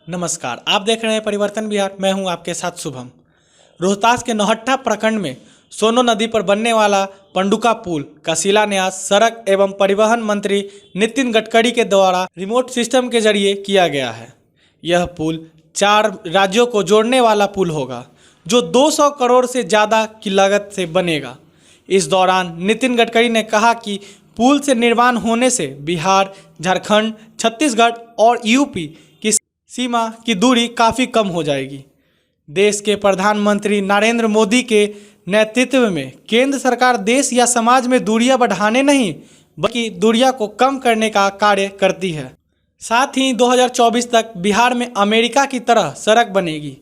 नमस्कार, आप देख रहे हैं परिवर्तन बिहार। मैं हूं आपके साथ शुभम। रोहतास के नौहट्टा प्रखंड में सोनो नदी पर बनने वाला पंडुका पुल का शिलान्यास सड़क एवं परिवहन मंत्री नितिन गडकरी के द्वारा रिमोट सिस्टम के जरिए किया गया है। यह पुल 4 राज्यों को जोड़ने वाला पुल होगा, जो 200 करोड़ से ज़्यादा की लागत से बनेगा। इस दौरान नितिन गडकरी ने कहा कि पुल से निर्माण होने से बिहार, झारखंड, छत्तीसगढ़ और यूपी की सीमा की दूरी काफ़ी कम हो जाएगी। देश के प्रधानमंत्री नरेंद्र मोदी के नेतृत्व में केंद्र सरकार देश या समाज में दूरियां बढ़ाने नहीं बल्कि दूरियां को कम करने का कार्य करती है। साथ ही 2024 तक बिहार में अमेरिका की तरह सड़क बनेगी।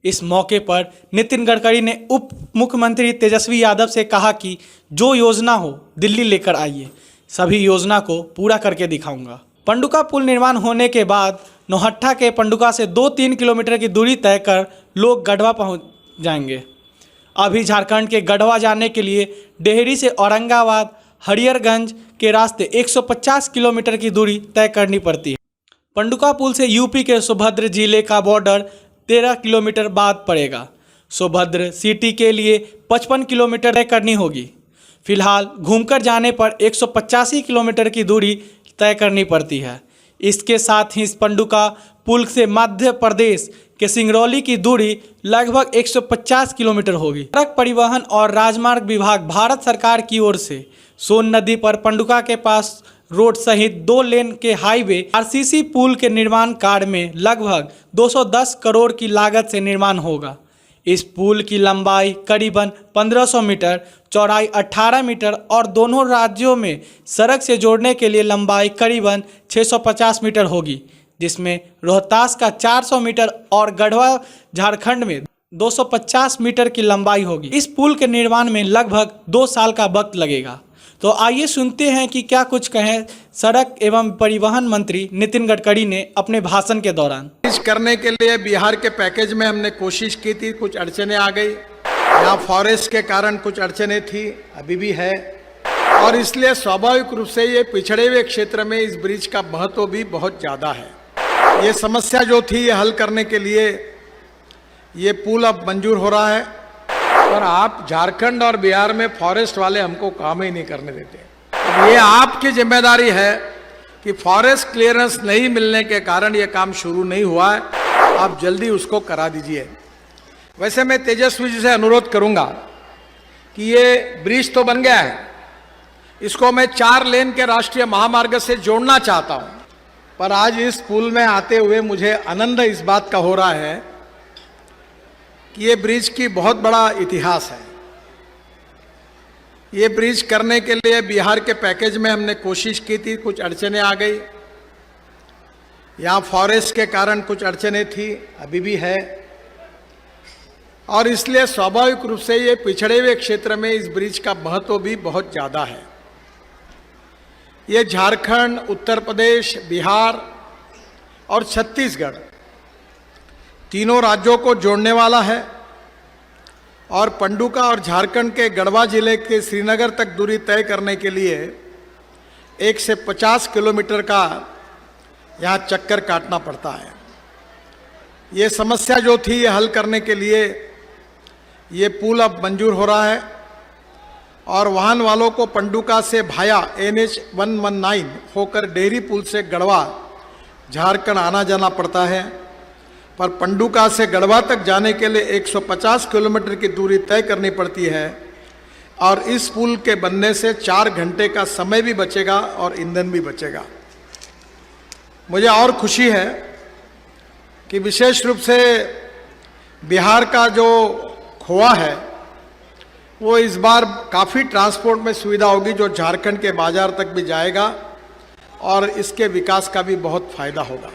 इस मौके पर नितिन गडकरी ने उप मुख्यमंत्री तेजस्वी यादव से कहा कि जो योजना हो दिल्ली लेकर आइए, सभी योजना को पूरा करके दिखाऊंगा। पंडुका पुल निर्माण होने के बाद नौहट्टा के पंडुका से 2-3 किलोमीटर की दूरी तय कर लोग गढ़वा पहुंच जाएंगे। अभी झारखंड के गढ़वा जाने के लिए डेहरी से औरंगाबाद, हरियरगंज के रास्ते 150 किलोमीटर की दूरी तय करनी पड़ती है। पंडुका पुल से यूपी के सोनभद्र जिले का बॉर्डर 13 किलोमीटर बाद पड़ेगा। सोनभद्र सिटी के लिए 55 किलोमीटर तय करनी होगी। फिलहाल घूमकर जाने पर 185 किलोमीटर की दूरी तय करनी पड़ती है। इसके साथ ही पंडुका पुल से मध्य प्रदेश के सिंगरौली की दूरी लगभग 150 किलोमीटर होगी। सड़क परिवहन और राजमार्ग विभाग भारत सरकार की ओर से सोन नदी पर पंडुका के पास रोड सहित 2 लेन के हाईवे आरसीसी पुल के निर्माण कार्य में लगभग 210 करोड़ की लागत से निर्माण होगा। इस पुल की लंबाई करीबन 1500 मीटर, चौड़ाई 18 मीटर और दोनों राज्यों में सड़क से जोड़ने के लिए लंबाई करीबन 650 मीटर होगी, जिसमें रोहतास का 400 मीटर और गढ़वा झारखंड में 250 मीटर की लंबाई होगी। इस पुल के निर्माण में लगभग 2 साल का वक्त लगेगा। तो आइए सुनते हैं कि क्या कुछ कहें सड़क एवं परिवहन मंत्री नितिन गडकरी ने अपने भाषण के दौरान। करने के लिए बिहार के पैकेज में हमने कोशिश की थी, कुछ अड़चने आ गई। यहाँ फॉरेस्ट के कारण कुछ अड़चने थी, अभी भी है, और इसलिए स्वाभाविक रूप से ये पिछड़े हुए क्षेत्र में इस ब्रिज का महत्व भी बहुत ज़्यादा है। ये समस्या जो थी ये हल करने के लिए ये पुल अब मंजूर हो रहा है। और आप झारखंड और बिहार में फॉरेस्ट वाले हमको काम ही नहीं करने देते। अब ये आपकी जिम्मेदारी है कि फॉरेस्ट क्लियरेंस नहीं मिलने के कारण ये काम शुरू नहीं हुआ है, आप जल्दी उसको करा दीजिए। वैसे मैं तेजस्वी जी से अनुरोध करूंगा कि ये ब्रिज तो बन गया है, इसको मैं 4 लेन के राष्ट्रीय महामार्ग से जोड़ना चाहता हूं, पर आज इस पुल में आते हुए मुझे आनंद इस बात का हो रहा है कि ये ब्रिज की बहुत बड़ा इतिहास है। ये ब्रिज करने के लिए बिहार के पैकेज में हमने कोशिश की थी, कुछ अड़चने आ गई। यहाँ फॉरेस्ट के कारण कुछ अड़चने थी, अभी भी है, और इसलिए स्वाभाविक रूप से ये पिछड़े हुए क्षेत्र में इस ब्रिज का महत्व भी बहुत ज़्यादा है। ये झारखंड, उत्तर प्रदेश, बिहार और छत्तीसगढ़ तीनों राज्यों को जोड़ने वाला है, और पंडुका और झारखंड के गढ़वा जिले के श्रीनगर तक दूरी तय करने के लिए 1 से 50 किलोमीटर का यहाँ चक्कर काटना पड़ता है। ये समस्या जो थी ये हल करने के लिए ये पुल अब मंजूर हो रहा है, और वाहन वालों को पंडुका से भाया NH 119 होकर डेहरी पुल से गढ़वा झारखंड आना जाना पड़ता है। पर पंडुका से गढ़वा तक जाने के लिए 150 किलोमीटर की दूरी तय करनी पड़ती है, और इस पुल के बनने से 4 घंटे का समय भी बचेगा और ईंधन भी बचेगा। मुझे और खुशी है कि विशेष रूप से बिहार का जो खोआ है वो इस बार काफ़ी ट्रांसपोर्ट में सुविधा होगी, जो झारखंड के बाजार तक भी जाएगा, और इसके विकास का भी बहुत फायदा होगा।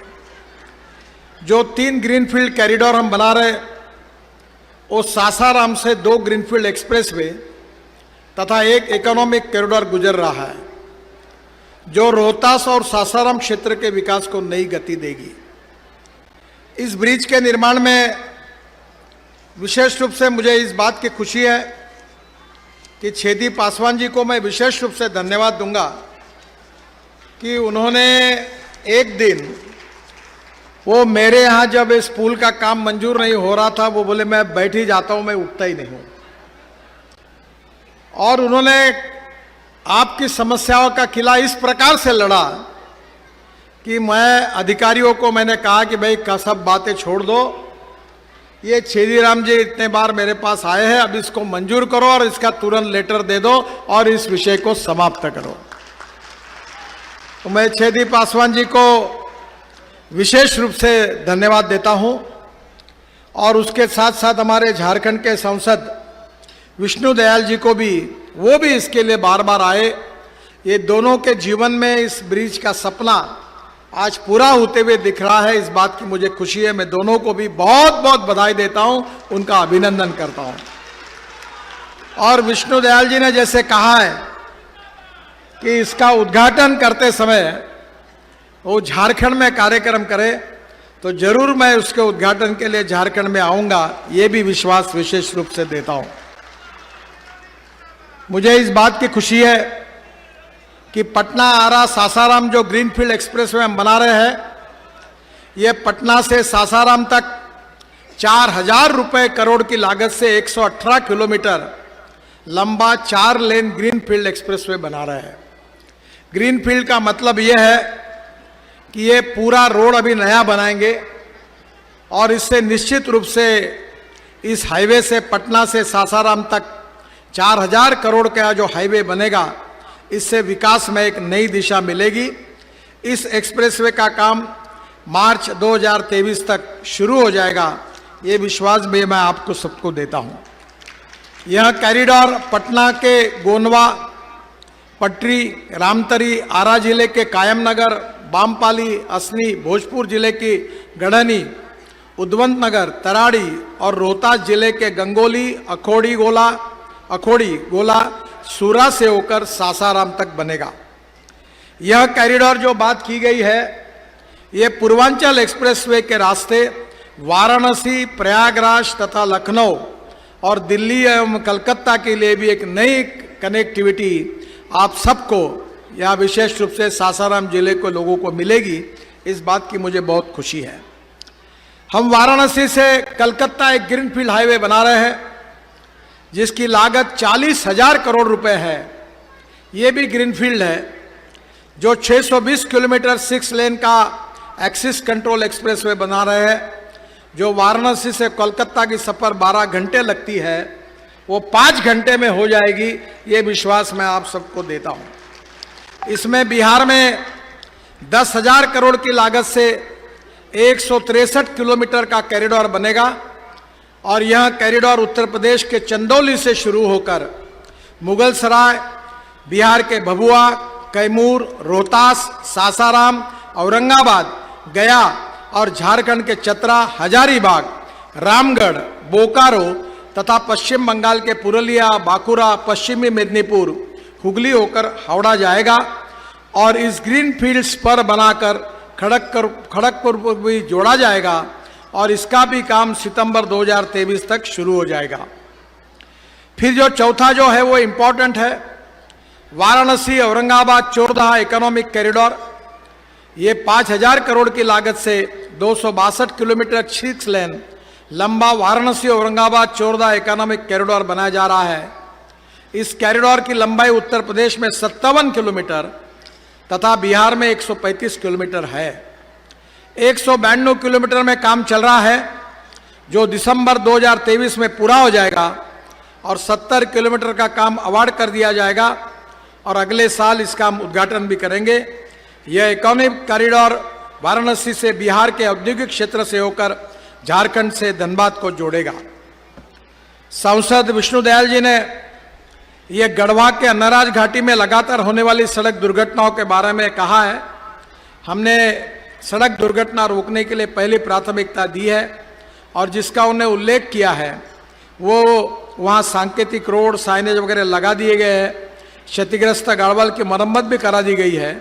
जो 3 ग्रीनफील्ड कॉरिडोर हम बना रहे, वो सासाराम से 2 ग्रीनफील्ड एक्सप्रेसवे तथा 1 इकोनॉमिक कॉरिडोर गुजर रहा है, जो रोहतास और सासाराम क्षेत्र के विकास को नई गति देगी। इस ब्रिज के निर्माण में विशेष रूप से मुझे इस बात की खुशी है कि छेदी पासवान जी को मैं विशेष रूप से धन्यवाद दूंगा कि उन्होंने एक दिन वो मेरे यहाँ जब इस पुल का काम मंजूर नहीं हो रहा था, वो बोले मैं बैठ ही जाता हूं, मैं उठता ही नहीं हूं। और उन्होंने आपकी समस्याओं का किला इस प्रकार से लड़ा कि मैं अधिकारियों को मैंने कहा कि भाई का सब बातें छोड़ दो, ये छेदीराम जी इतने बार मेरे पास आए हैं, अब इसको मंजूर करो और इसका तुरंत लेटर दे दो और इस विषय को समाप्त करो। तो मैं छेदी पासवान जी को विशेष रूप से धन्यवाद देता हूं और उसके साथ साथ हमारे झारखंड के सांसद विष्णु दयाल जी को भी, वो भी इसके लिए बार बार आए। ये दोनों के जीवन में इस ब्रिज का सपना आज पूरा होते हुए दिख रहा है, इस बात की मुझे खुशी है। मैं दोनों को भी बहुत बहुत बधाई देता हूं, उनका अभिनंदन करता हूं। और विष्णु दयाल जी ने जैसे कहा है कि इसका उद्घाटन करते समय वो झारखंड में कार्यक्रम करे, तो जरूर मैं उसके उद्घाटन के लिए झारखंड में आऊंगा, ये भी विश्वास विशेष रूप से देता हूं। मुझे इस बात की खुशी है कि पटना आरा सासाराम जो ग्रीनफील्ड एक्सप्रेस वे हम बना रहे हैं, ये पटना से सासाराम तक 4000 रुपए करोड़ की लागत से 118 किलोमीटर लंबा 4 लेन ग्रीनफील्ड एक्सप्रेसवे बना रहे हैं। ग्रीनफील्ड का मतलब यह है कि ये पूरा रोड अभी नया बनाएंगे और इससे निश्चित रूप से इस हाईवे से पटना से सासाराम तक 4000 करोड़ का जो हाईवे बनेगा, इससे विकास में एक नई दिशा मिलेगी। इस एक्सप्रेसवे का काम मार्च 2023 तक शुरू हो जाएगा, ये विश्वास भी मैं आपको सबको देता हूं। यह कॉरिडोर पटना के गोनवा, पटरी, रामतरी, आरा जिले के कायमनगर, बामपाली, असनी, भोजपुर जिले की गढ़नी, उद्वंत नगर, तराड़ी और रोहतास जिले के गंगोली, अखोड़ी गोला, सूरा से होकर सासाराम तक बनेगा। यह कॉरिडोर जो बात की गई है, यह पूर्वांचल एक्सप्रेसवे के रास्ते वाराणसी, प्रयागराज तथा लखनऊ और दिल्ली एवं कलकत्ता के लिए भी एक नई कनेक्टिविटी आप सबको या विशेष रूप से सासाराम जिले के लोगों को मिलेगी, इस बात की मुझे बहुत खुशी है। हम वाराणसी से कलकत्ता एक ग्रीनफील्ड हाईवे बना रहे हैं जिसकी लागत 40,000 करोड़ रुपए है। ये भी ग्रीनफील्ड है, जो 620 किलोमीटर 6 लेन का एक्सिस कंट्रोल एक्सप्रेसवे बना रहे हैं, जो वाराणसी से कोलकाता की सफर 12 घंटे लगती है, वो 5 घंटे में हो जाएगी, ये विश्वास मैं आप सबको देता हूं। इसमें बिहार में 10,000 करोड़ की लागत से 163 किलोमीटर का कॉरिडोर बनेगा और यह कॉरिडोर उत्तर प्रदेश के चंदौली से शुरू होकर मुगल सराय, बिहार के भभुआ, कैमूर, रोहतास, सासाराम, औरंगाबाद, गया और झारखंड के चतरा, हजारीबाग, रामगढ़, बोकारो तथा पश्चिम बंगाल के पुरुलिया, बांकुरा, पश्चिमी मेदिनीपुर, हुगली होकर हावड़ा जाएगा और इस ग्रीन फील्ड्स पर बनाकर खड़गपुर को भी जोड़ा जाएगा और इसका भी काम सितंबर 2023 तक शुरू हो जाएगा। फिर जो चौथा जो है वो इम्पोर्टेंट है, वाराणसी औरंगाबाद चौरदाहा इकोनॉमिक कॉरिडोर। ये 5,000 करोड़ की लागत से 262 किलोमीटर 6 लेन लंबा वाराणसी औरंगाबाद चौरदाहा इकोनॉमिक कॉरिडोर बनाया जा रहा है। इस कॉरिडोर की लंबाई उत्तर प्रदेश में 57 किलोमीटर तथा बिहार में 135 किलोमीटर है। 192 किलोमीटर में काम चल रहा है, जो दिसंबर 2023 में पूरा हो जाएगा और 70 किलोमीटर का काम अवार्ड कर दिया जाएगा और अगले साल इसका हम उद्घाटन भी करेंगे। यह इकोनॉमिक कॉरिडोर वाराणसी से बिहार के औद्योगिक क्षेत्र से होकर झारखंड से धनबाद को जोड़ेगा। सांसद विष्णु दयाल जी ने यह गढ़वा के अन्नराज घाटी में लगातार होने वाली सड़क दुर्घटनाओं के बारे में कहा है। हमने सड़क दुर्घटना रोकने के लिए पहली प्राथमिकता दी है और जिसका उन्हें उल्लेख किया है वो वहाँ सांकेतिक रोड, साइनेज वगैरह लगा दिए गए हैं, क्षतिग्रस्त गाड़वल की मरम्मत भी करा दी गई है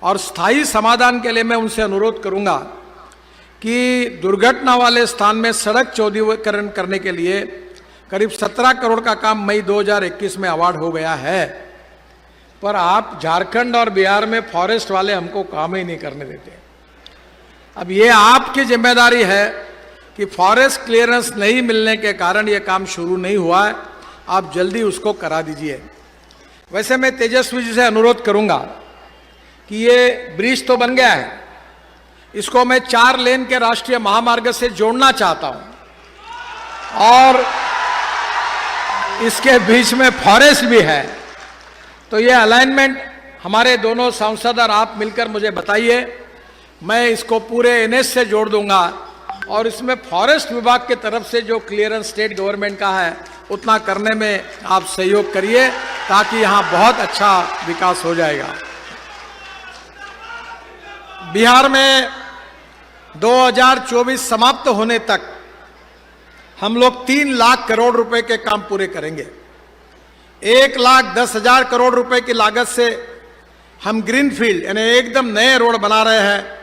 और स्थायी समाधान के लिए मैं उनसे अनुरोध करूंगा कि दुर्घटना वाले स्थान में सड़क चौड़ीकरण करने के लिए करीब 17 करोड़ का काम मई 2021 में अवार्ड हो गया है, पर आप झारखंड और बिहार में फॉरेस्ट वाले हमको काम ही नहीं करने देते। अब ये आपकी जिम्मेदारी है कि फॉरेस्ट क्लियरेंस नहीं मिलने के कारण ये काम शुरू नहीं हुआ है, आप जल्दी उसको करा दीजिए। वैसे मैं तेजस्वी जी से अनुरोध करूंगा कि ये ब्रिज तो बन गया है, इसको मैं 4 लेन के राष्ट्रीय महामार्ग से जोड़ना चाहता हूं और इसके बीच में फॉरेस्ट भी है, तो ये अलाइनमेंट हमारे दोनों सांसद और आप मिलकर मुझे बताइए, मैं इसको पूरे एनएच से जोड़ दूंगा और इसमें फॉरेस्ट विभाग की तरफ से जो क्लियरेंस स्टेट गवर्नमेंट का है उतना करने में आप सहयोग करिए, ताकि यहां बहुत अच्छा विकास हो जाएगा। बिहार में 2024 समाप्त होने तक हम लोग 3 लाख करोड़ रुपए के काम पूरे करेंगे। 1,10,000 करोड़ रुपए की लागत से हम ग्रीनफील्ड यानी एकदम नए रोड बना रहे हैं।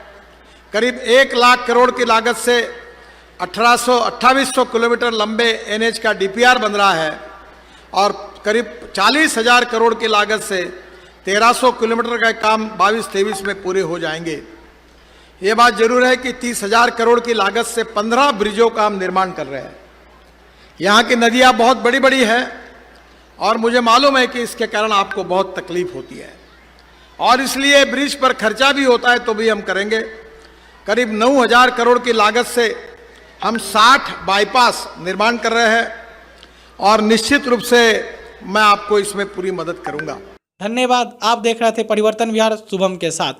करीब 1 लाख करोड़ की लागत से 2800 किलोमीटर लंबे एनएच का डीपीआर बन रहा है और करीब 40,000 करोड़ की लागत से 1300 किलोमीटर का काम 22-23 में पूरे हो जाएंगे। ये बात जरूर है कि 30,000 करोड़ की लागत से 15 ब्रिजों का हम निर्माण कर रहे हैं। यहाँ की नदियाँ बहुत बड़ी बड़ी हैं और मुझे मालूम है कि इसके कारण आपको बहुत तकलीफ होती है और इसलिए ब्रिज पर खर्चा भी होता है, तो भी हम करेंगे। करीब 9,000 करोड़ की लागत से हम 60 बाईपास निर्माण कर रहे हैं और निश्चित रूप से मैं आपको इसमें पूरी मदद करूंगा। धन्यवाद। आप देख रहे थे परिवर्तन बिहार शुभम के साथ।